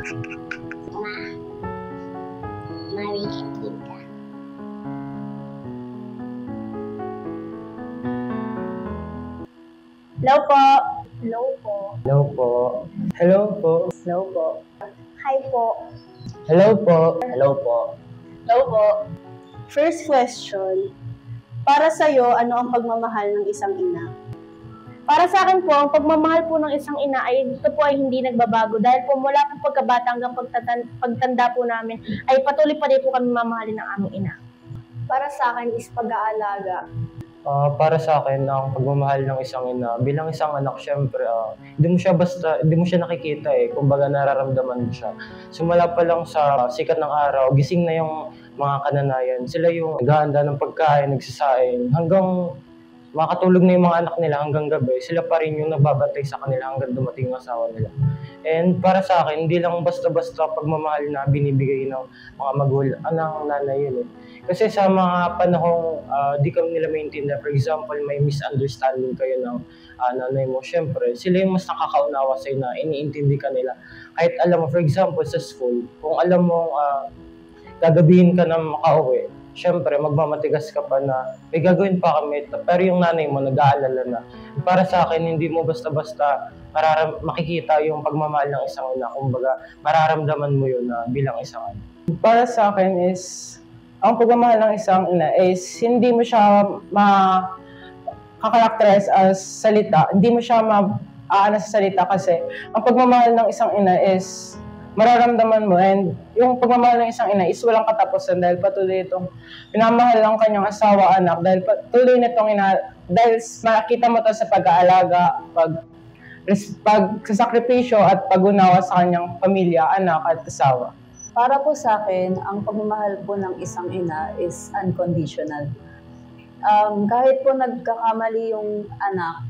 Marikit kita. Hello po. Hello po. Hello po. Hello po. Hello po. Hi po. Hello po. Hello po. Hello po. First question. Para sa'yo, ano ang pagmamahal ng isang ina? Para sa akin po, ang pagmamahal po ng isang ina ay ito po ay hindi nagbabago dahil po mula po pagkabata hanggang pagtanda po namin ay patuloy pa rin po kami mamahalin ng aming ina. Para sa akin is pag-aalaga. Para sa akin, ang pagmamahal ng isang ina, bilang isang anak, syempre, hindi mo siya nakikita kumbaga nararamdaman mo siya. Simula pa lang sa sikat ng araw, gising na yung mga kananayan. Sila yung naghahanda ng pagkain, nagsasain, hanggang makatulog na yung mga anak nila hanggang gabi, sila pa rin yung nagbabantay sa kanila hanggang dumating yung asawa nila. And para sa akin, hindi lang basta-basta pagmamahal na binibigay ng mga magulang, ng nanay yun Kasi sa mga panahong di kami nila maintindihan, for example, may misunderstanding kayo ng nanay mo, syempre, sila yung mas nakakaunawa sa'yo na iniintindi ka nila. Kahit alam mo, for example, sa school, kung alam mo gagabihin ka na makauwi, syempre, magmamatigas ka pa na may gagawin pa kami, pero yung nanay mo nag-aalala na. Para sa akin, hindi mo basta-basta makikita yung pagmamahal ng isang ina. Kumbaga, mararamdaman mo yun na bilang isang ina. Para sa akin is, ang pagmamahal ng isang ina is hindi mo siya makakarakterize as salita. Hindi mo siya maaana sa salita kasi ang pagmamahal ng isang ina is mararamdaman mo, and yung pagmamahal ng isang ina is walang katapusan dahil patuloy itong pinamahal ng kanyang asawa, anak, dahil patuloy nitong dahil makita mo to sa pag-aalaga, pagsasakripisyo at pag-unawa sa kanyang pamilya, anak at asawa. Para po sa akin, ang pagmamahal po ng isang ina is unconditional. Kahit po nagkakamali yung anak,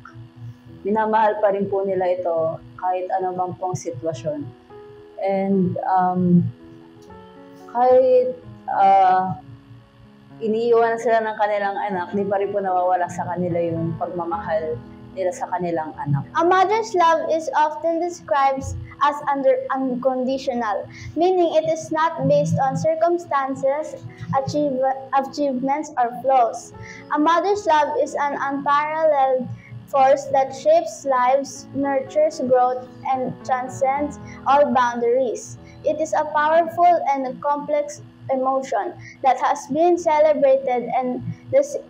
minamahal pa rin po nila ito kahit anumang pong sitwasyon. And kahit iniiwan sila ng kanilang anak, di pa rin po nawawala sa kanila yung pagmamahal nila sa kanilang anak. A mother's love is often described as unconditional, meaning it is not based on circumstances, achievements, or flaws. A mother's love is an unparalleled force that shapes lives, nurtures growth, and transcends all boundaries. It is a powerful and complex emotion that has been celebrated and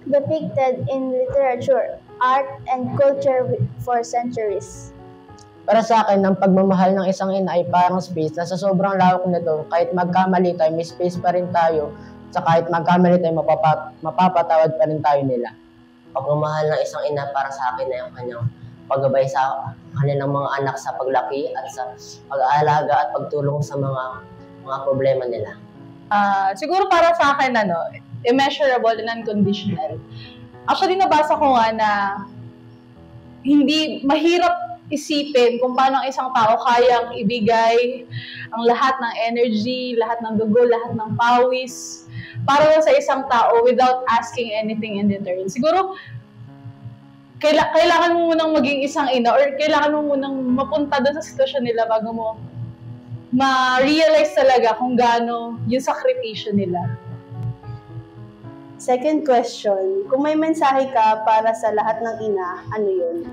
depicted in literature, art, and culture for centuries. Para sa akin, ang pagmamahal ng isang ina ay parang space na sa sobrang lawak nito, kahit magkamali tayo, may space pa rin tayo, sa kahit magkamali tayo, mapapatawad pa rin tayo nila. Pagmamahal ng isang ina para sa akin ay ang kanyang paggabay sa kanilang mga anak sa paglaki at sa pag-aalaga at pagtulong sa mga problema nila. Siguro para sa akin, immeasurable and unconditional. Actually, nabasa ko nga na hindi mahirap isipin kung paano ang isang tao kayang ibigay ang lahat ng energy, lahat ng dugo, lahat ng pawis para sa isang tao without asking anything in return. Siguro, kailangan mo munang maging isang ina or kailangan mo munang mapunta doon sa sitwasyon nila bago mo ma-realize talaga kung gaano yung sakripisyo nila. Second question, kung may mensahe ka para sa lahat ng ina, ano yun?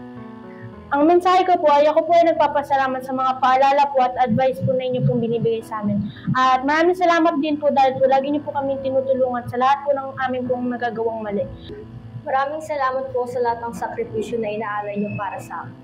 Ang mensahe ko po ay ako po ay nagpapasalamat sa mga paalala po at advice po na inyo pong binibigay sa amin. At maraming salamat din po dahil po lagi niyo po kami tinutulungan sa lahat po ng aming pong nagagawang mali. Maraming salamat po sa lahat ng sakripisyo na inaalay niyo para sa amin.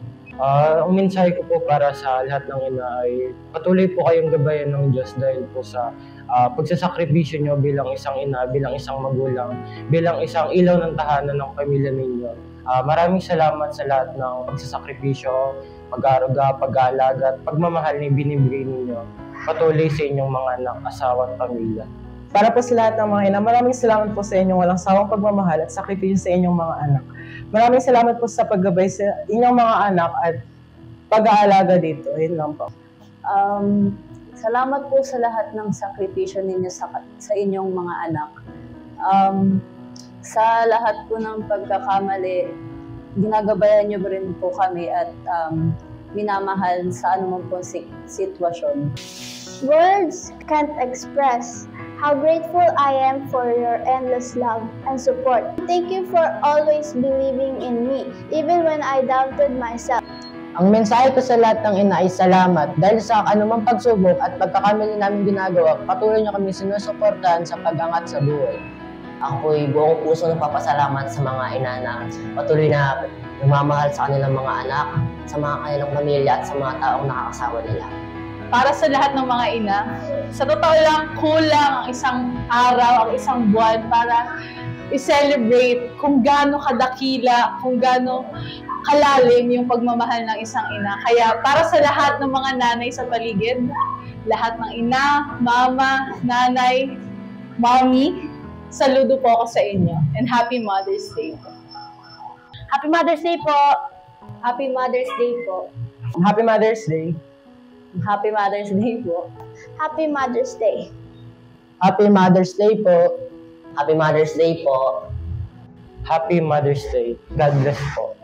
Ang mensahe ko po para sa lahat ng ina ay patuloy po kayong gabayan ng Diyos dahil po sa pagsasakripisyo nyo bilang isang ina, bilang isang magulang, bilang isang ilaw ng tahanan ng pamilya ninyo. Maraming salamat sa lahat ng pagsasakripisyo, pag-aaruga, pag-aalaga at pagmamahal na binibigay ninyo patuloy sa inyong mga anak, asawa at pamilya. Para po sa lahat ng mga ina, maraming salamat po sa inyong walang sawang pagmamahal at sakripisyo sa inyong mga anak. Maraming salamat po sa paggabay sa inyong mga anak at pag-aalaga dito. Yun lang po. Salamat po sa lahat ng sakripisyo ninyo sa inyong mga anak. Sa lahat po ng pagkakamali, ginagabayan niyo rin po kami at minamahal sa anumang pong sitwasyon. Words can't express how grateful I am for your endless love and support. Thank you for always believing in me, even when I doubted myself. Ang mensahe ko sa lahat ng ina ay salamat dahil sa anumang pagsubok at pagkakamali namin ginagawa, patuloy niyo kami sinusuportahan sa pag-angat sa buhay. Ako po'y buong puso nagpapasalamat sa mga ina na patuloy na namamahal sa kanilang mga anak, sa mga kanilang pamilya at sa mga taong nakakasama nila. Para sa lahat ng mga ina, sa totoo lang, kulang ang isang araw, ang isang buwan para i-celebrate kung gaano kadakila, kung gaano kalalim yung pagmamahal ng isang ina. Kaya para sa lahat ng mga nanay sa paligid, lahat ng ina, mama, nanay, mommy, saludo po ako sa inyo. And Happy Mother's Day po. Happy Mother's Day po! Happy Mother's Day po. Happy Mother's Day. Happy Mother's Day po. Happy Mother's Day. Happy Mother's Day po. Happy Mother's Day po. Happy Mother's Day. God bless po.